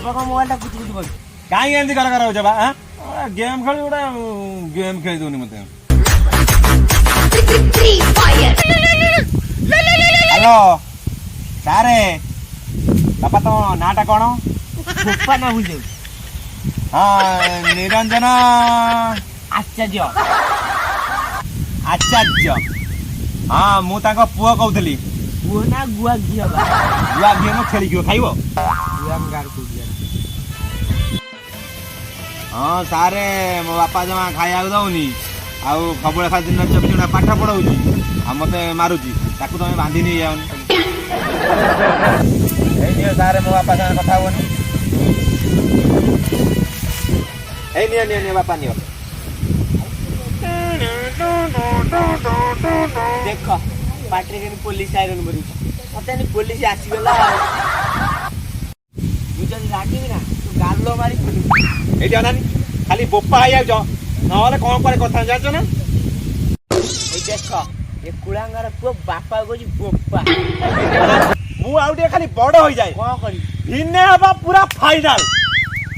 बाबा को मोबाइल टा कुछ कुछ काई एंदी कर कर होजा बा हां गेम खेली उडा गेम खेली दोनी मते हेलो सारे बापा तो नाटा कोन गोपा ना बुझे हां निरंजन आचार्य आचार्य हां मु ताको पुओ कहउतली पुओ ना गुआ घिया बा गुआ घिया न खेली कियो खाइबो गुआ गार को दिया हां सारे मो बापा जमा खाया दउनी आउ खबळ खा दिन चबिचुडा पाठ पढाउची आ मते मारुची ताकू तमे बांधी नि जाउन ए नियो सारे मो बापा संग कथा होनी ए नियो नियो नियो बापा नियो देख पार्टी के पुलिस आइरन बरी पता नहीं पुलिस आसी गला मुझे लागिबी ना तू गालो मारी पुलिस ए जानानी खाली बोपा आया जो नहले कोन करे कथा जाचो ना ए देख ये कुळांगार पु बापा को जी बोपा मु आउटे खाली बड़ होई जाय कोन करी भिन्ने हबा पूरा फाइनल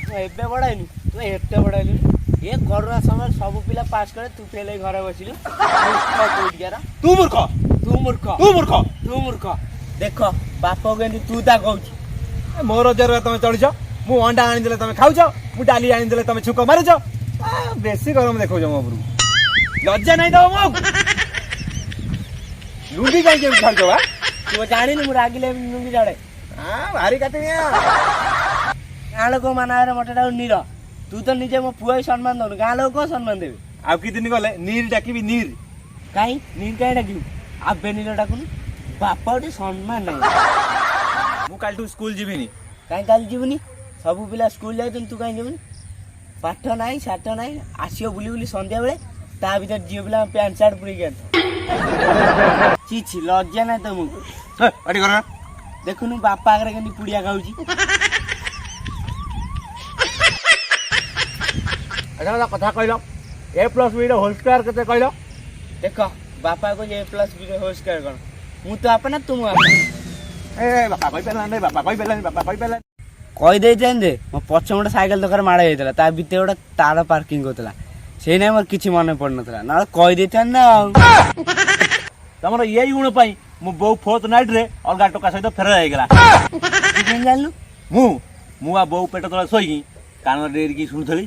तू एबे बडाइनु तू एते बडाइनु ये कोरोना समय सब पिला पास करे तू पहले घर बसिलु तू मूर्ख देख बापा के तू ता कहू मोर जरा तुम चढ़ीच मु अंडा आनी देले तुम खाऊच मु डाली आनी देले तुम छुक मारुच बेसी गरम देखौ मो उपरु लज्जा नहीं दो मो लुंगी काई के छाड़ दो तू जानी मु रागिले लुंगी जाड़े हां भारी काटिया गालो को मानारे मटेटा नीर तू तो निजे मो पुआ सम्मान दो गालो को सम्मान देबे आ कि दिन गले नीर डाकिबी नीर काई नीर काई डाकिबी आबे नीर डाकुन बापा ओटे सम्मान नहीं मु काल तू स्कूल जीविनी काई काल जीवनी सब पिला स्कूल जाय तू काई जीवनी पाठ नाही साठ नाही आसियो बुली बुली संध्या बेले ता भीतर जियो पिला पैंट शर्ट पुरी गेन ची ची लज्जा ना तुमको अडी कर देखुनु बापा आगरे केनी पुड़िया खाउची अच्छा कथा कहलो a + b रो होल स्क्वायर कते कहलो देख बापा को a + b रो होल स्क्वायर कर मु तो अपना तुम अपना ए बापा कहि पेला नै बापा कहि पेला कहि दे दे मो पछ मोटे साइकिल दकार माडा हेतला ता बिते ओटा तार पार्किंग होतला सेई नै मोर किछि मन पड़नतला ना कहि देथन ना तमरो एई गुण पई मु बो फोर्थ नाइट रे अलगा टोका सहित फेर जाई गेला केन जानलु मु आ बो पेट तळे सोई कान डेर की सुनथली